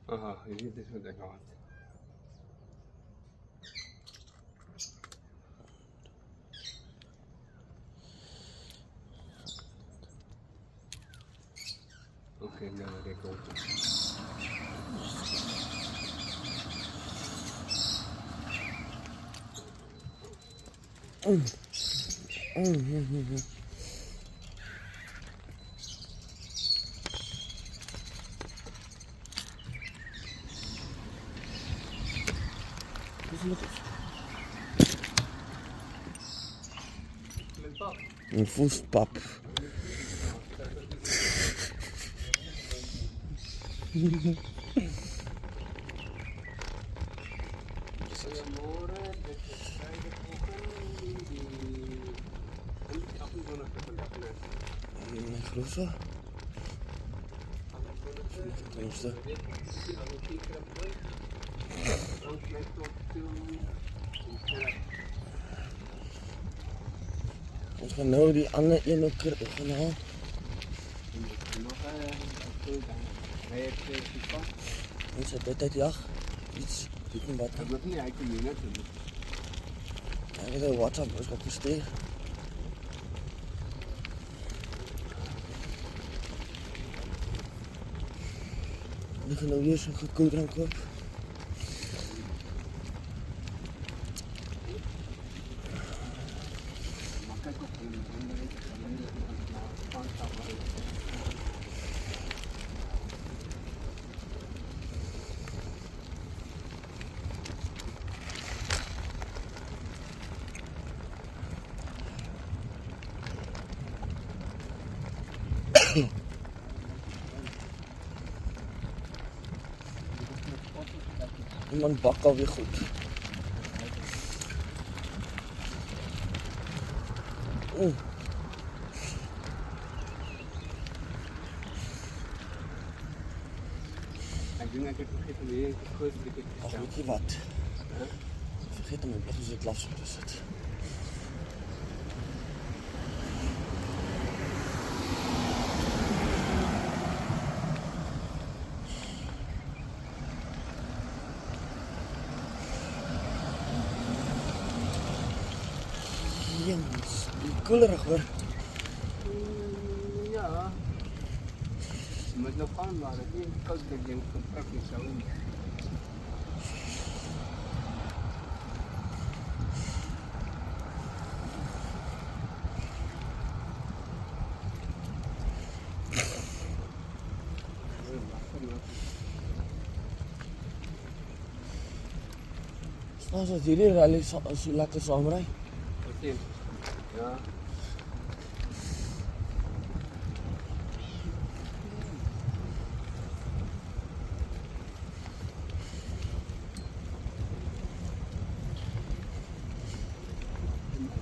Aha, hier is het echt hard. Oké, nou dat ik ook. Een voetpap. Groeven. Tenminste. Ons gaan nou die ander een ook gaan haal. Ons het dit uit jag. Iets, weet nie wat. Ek weet nie, hy kom hier net doen. Ek het 'n WhatsApp ook gestuur. Ek gaan nou weer so 'n koeldrank koop. Maar kyk op die Iemand bak alweer goed. Ek dink ek het vergeet om hier 'n groot bietjie te Ag, stel. weet jy wat? Vergeet om op ons klas te sit. Jongens, die koelerig hoor. Ja. Je moet nog gaan, maar het is koud dat je een contract niet zou doen. Snaaks dat hierdie rally so lekker saamry. Oké. Ja.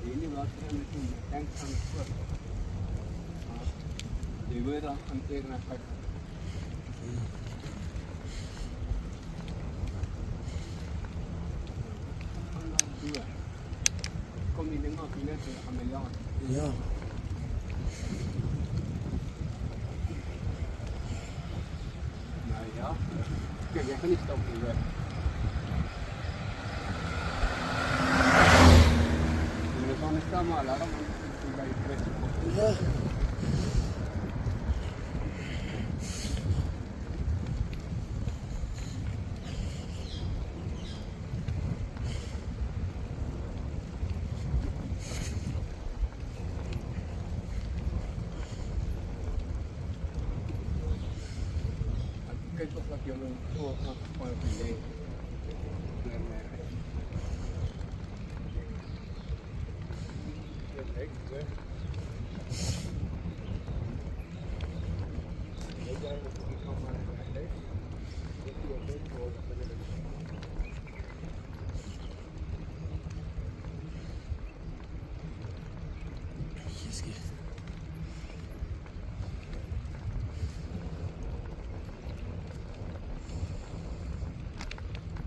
Ini water met een tank van de voet. Die wil dan gaan tegen naar kijk. Kom die ding op, net aan mijn land. Ja. Nou ja. Kijk, jij kan niet stoppen hier. Je kan niet staan maar laten, want ik ben je kwestie. Ja. Kijk of dat jullie voor gaan van het idee. Jezus.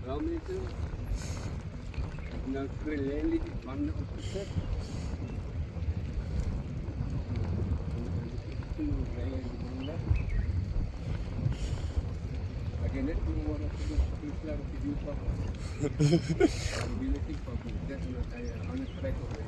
Wel mensen, nou twee lijnen die banden opgezet. Toen rijden die banden. ken net hoe worden die klaar op die papa. Die wil ik papa. Dat is wat hij aan het trekken is.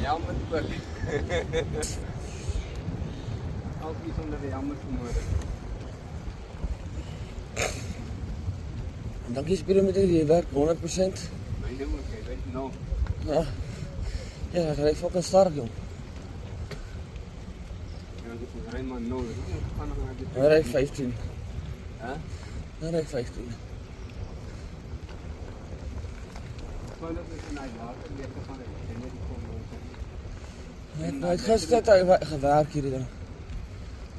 Jammer ook. Ook iets onder de jammer vermoeden. Dankie spirometer, jy werk 100%. My nummer, jy weet nou. Ja. Ja, ek ry fucking sterk jong. Ja, dit is ry maar nou. Hy ry 15. Hè? Hy ry 15. Maar dat is 'n water weer te gaan. En net die kom nou. Hy het gister gewerk hier dan.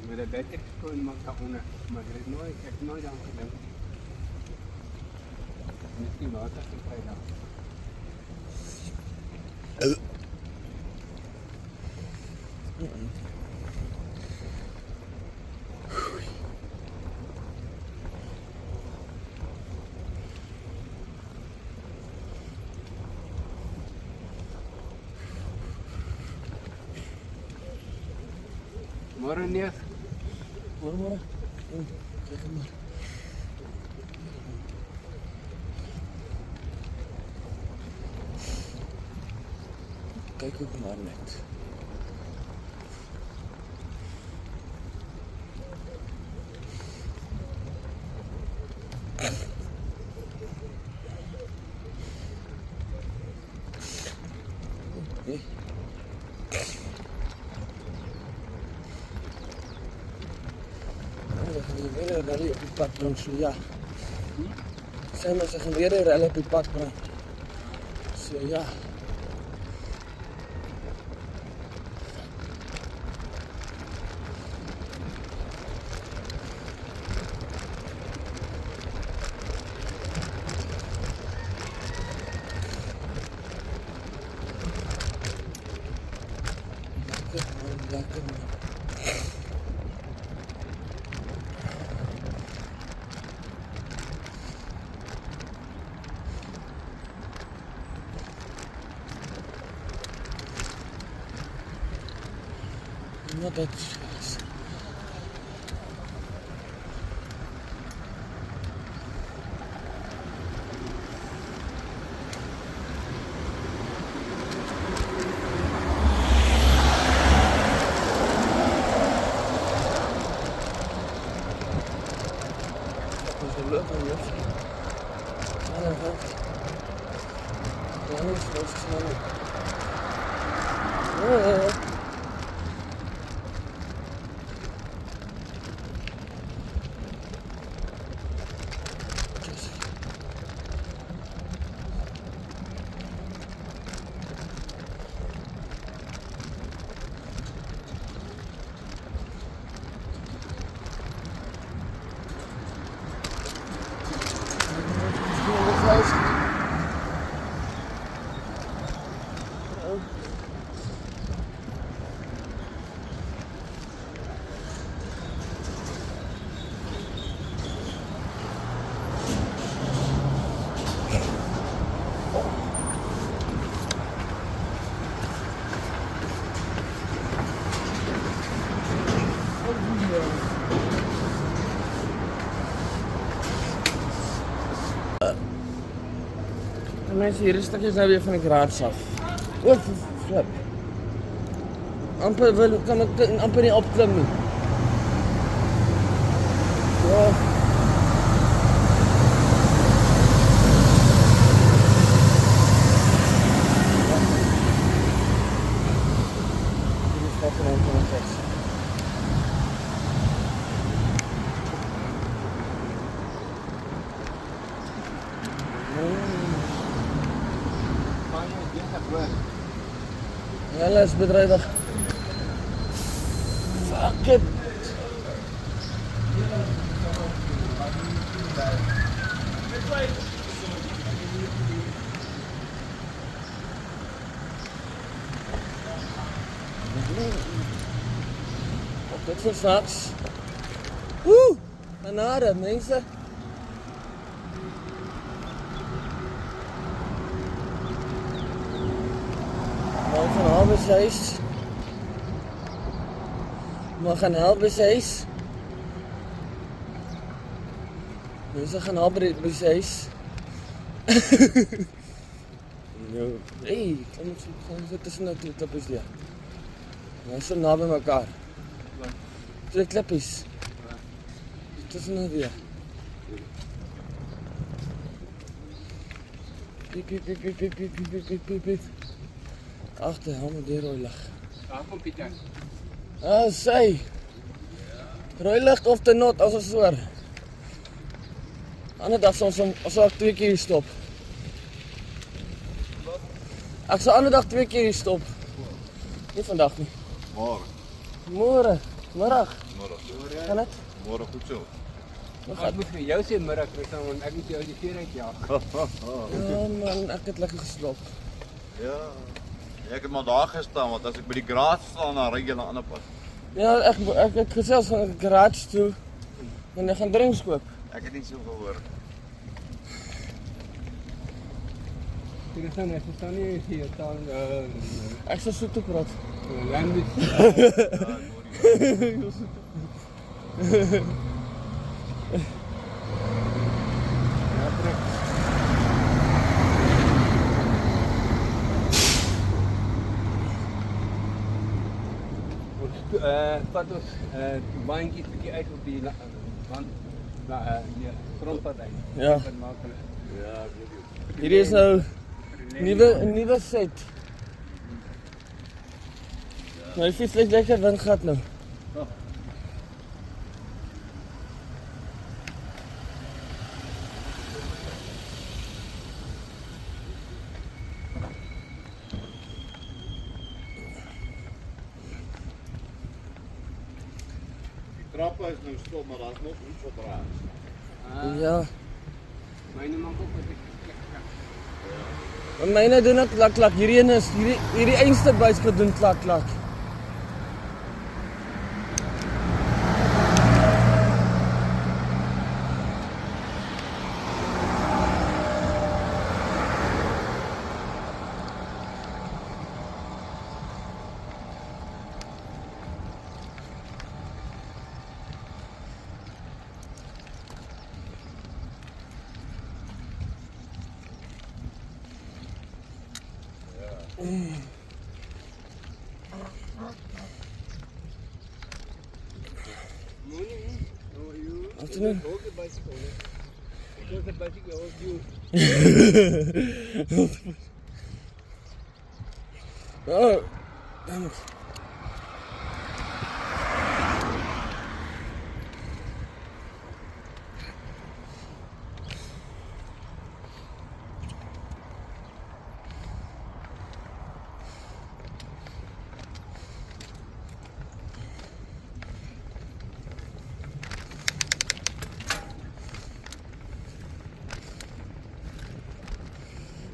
Met 'n beter skoon maak dat onder, maar dit is nooit, ek het nooit aan gedink. Miskien water gekry dan. Môre neef. Môre. Kyk maar. Kyk ook maar net. Okay. Weer rally op die pad bring, so ja. Sê maar, sy gaan weer 'n rally op die pad bring. So ja. Lekker man. Not that fast. Dat is de lucht aan lucht. Ja, dat gaat. Ja, dat is wel sneller. Ja. Mensen, hier is stukjes nou weer van die graads af. Oef, flip. Amper kan ek amper nie opklim nie. Ja. Dit is wat van ons is. Hulle is bedrywig. Fuck it. Op dit vir snaaks. Woe! Genade, mense. Nou van Albers huis. Maar gaan Albers huis. Mense gaan Albers huis. Hey, kom sit tussen nou twee klippies weer. Nou so naby mekaar. Twee klippies. Tussen nou weer. Piep, piep, piep, piep, piep, piep, piep, piep, piep, piep. Agter, helemaal die rooi lig. Daar kom Pieter. Ah, sy. Rooi lig of te not, as ons hoor. Ander dag sal ek 2 keer hier stop. Ek sal ander dag 2 keer hier stop. Nie vandag nie. Môre. Môre, middag. Môre. Gaan dit? Môre goed so. Ek moet vir jou sê middag, Christian, want ek moet jou die veer uitjaag. Ja man, ek het lekker geslaap. Ja. Ek het maar daar gestaan want as ek by die garage staan dan ry jy na 'n ander pad. Ja, ek het gesels van 'n garage toe. En ek gaan drinks koop. Ek het nie so gehoor. Christian, ek staan nie hier staan Ek sal so toe praat. language. Vat ons baantjie bietjie uit op die want die grondpad uit. Ja. Dit maak hulle. Ja, ek weet nie. Hierdie is nou 'n nuwe set. Nou die fiets lyk lekker windgat nou. Die trappe is nou stil, maar daar's nog iets op raas. Ja. Myne maak ook wat ek En myne doen ook klak klak. Hierdie een is hierdie einste buis gedoen klak klak. Afternoon. hold the bicycle. Hold the bicycle, hold you. Oh, damn it.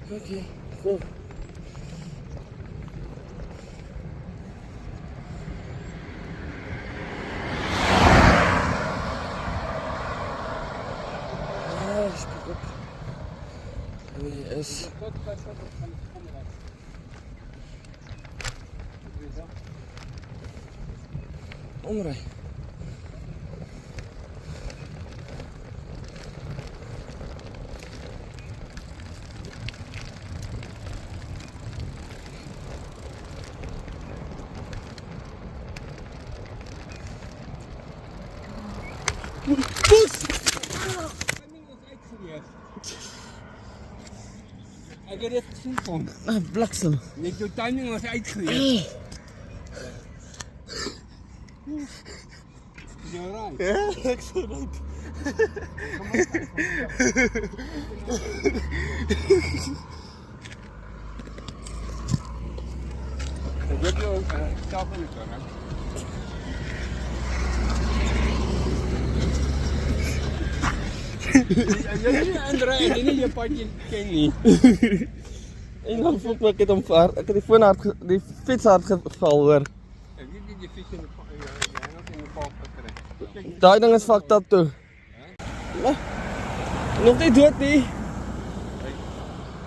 Okay, cool. Ah, speak up. Yes. Omry. Ek het dit gesien van. Ah, bliksem. Net jou timing was uitgewees. Is jy alright? Ja, ek sou net. Ek weet jou self in die kar, hè? Jy nie inry en jy nie jou padjie ken nie. En dan voel ek het hom ver. Ek het die foon hard, die fiets hard geval hoor. Ek weet nie die fiets in die hang in die paal gekry. Daai ding is fucked up toe. Maar, nog nie dood nie.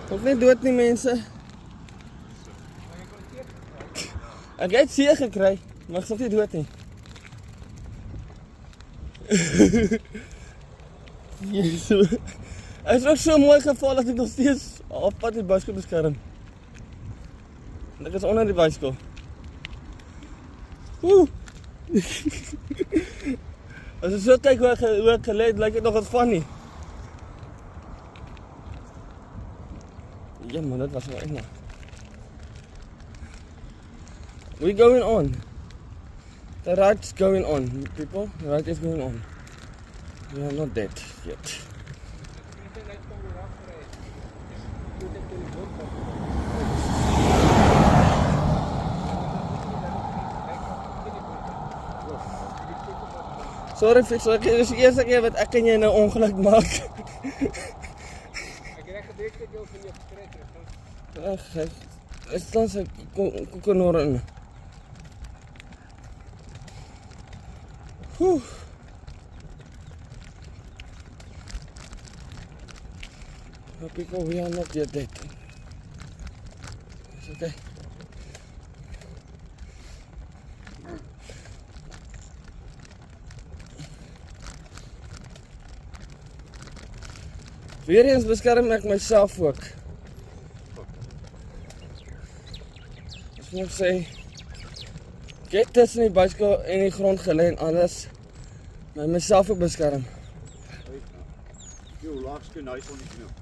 Nog nie dood nie mense. Ek het seer gekry, maar ek is nog nie dood nie. Jezus. Hy is ook so mooi geval dat ek nog steeds op pad die bicycle beskerm. En ek is onder die bicycle. As ek so kyk hoe ek geleid, lyk het nog wat van nie. Ja man, dit was wel eng. We're going on. The ride's going on, people. The ride is going on. We are not dead yet. Sorry Fixo, dit is die eerste keer wat ek en jy nou ongeluk maak. Ek het gedink dat jy van jou gekry het. Ag, is dan sy kokonor in. People, we are not yet dead. It's okay. Weer eens beskerm ek myself ook. Ek moet sê, ek het tussen die bicycle en die grond gelê en alles, maar myself ook beskerm. Jou laagste huis on die knop.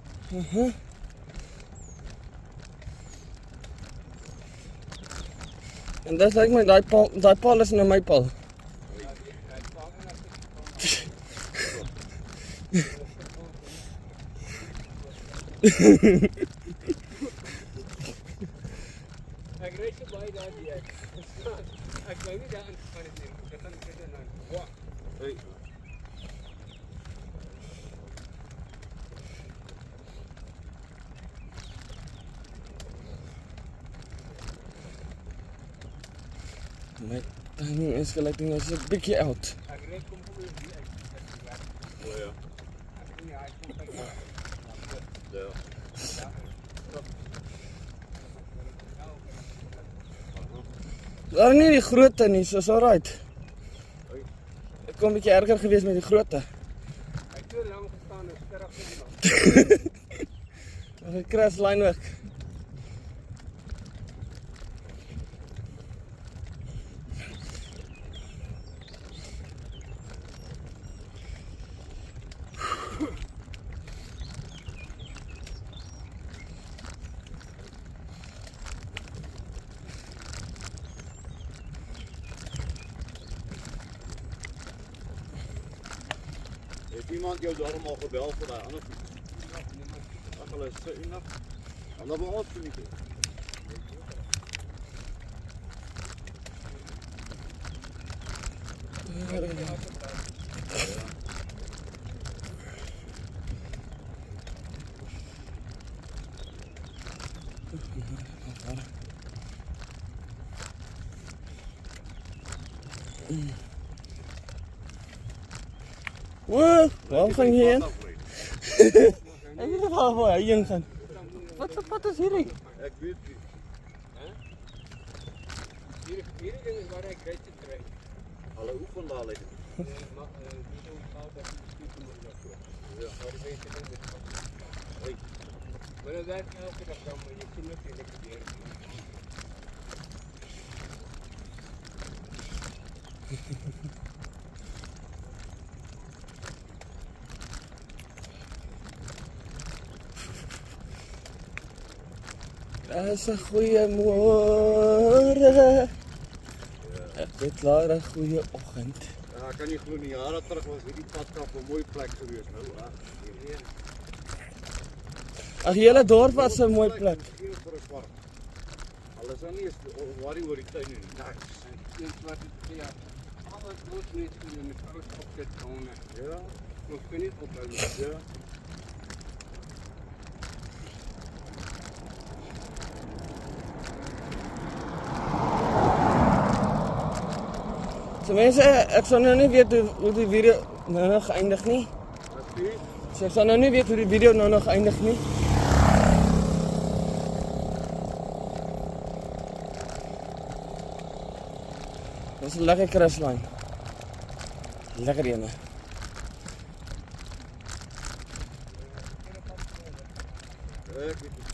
En dis lyk my daai paal is nou my paal. Ek ry so baie daar die ek. Ek wou nie daar ingegaan het nie. Ek gaan dit nou. Wow. Hey. My timing is gelijk ding as 'n bietjie out. Ek ry kom weer hier uit. O ja. Ek weet nie hy kom kyk. Ja. Daar nie die grootte nie, so's alright. Ek kom 'n bietjie erger gewees met die grootte. Hy het so lank gestaan en sterk gemaak. Ek crash line ook. Het iemand jou daarom al gebel vir daai ander fiets? Ag, hulle is so enig. Hulle wil ons nie. Wow, waarom gaan jy heen? Ek weet nie waar hy heen gaan. Wat vir pad is hierdie? Ek weet nie. Hierdie ding is waar ek ry te kry. Hulle oefen daar lê. Maar dis ook al dat die spies moet daarvoor. Ja, maar die mense ding dit. Hey. Maar dat werk elke dag dan, maar jy sien net nie lekker weer. Dis 'n goeie môre. Ek het laat 'n goeie oggend. Ja, kan nie glo nie, jare terug was hierdie padkap 'n mooi plek gewees nou, ag. Ag, die hele dorp was 'n mooi plek. Hulle is nou nie eens worry oor die tuin nie. Een swart het ja. Alles moet net in die kous op dit gaan. Ja. Ons kan niet opbouwen. Ja. So mense, ek sal nou nie weet hoe die video nou nog geëindig nie. Wat sê jy? So ek sal nou nie weet hoe die video nou nog geëindig nie. Dit is 'n lekker kruislyn. Lekker ene. Ek weet nie.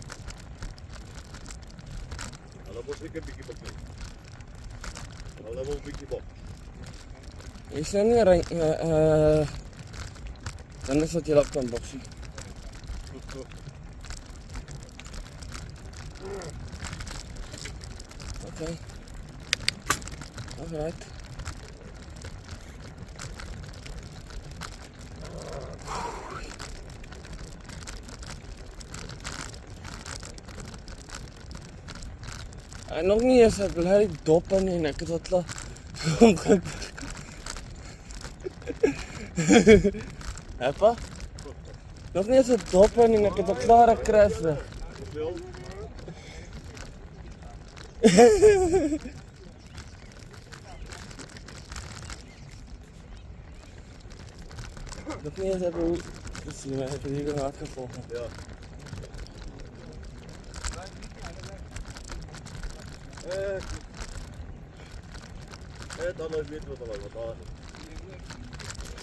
Hulle moet seker 'n bietjie bak. Hulle wil 'n bietjie bak. Is nou nie dan is wat jy op kan boksie. Okay. Alright. En nog nie eens 'n bly dop in en ek het dit klaar omgetrek. Heppa? Nog nie eens 'n dop in en ek het 'n klare crash weg. Hoeveel? Nog nie eens heb hoe gesien, maar ek het hier hard gevolg. Ja. Het alles weet wat hulle wat daar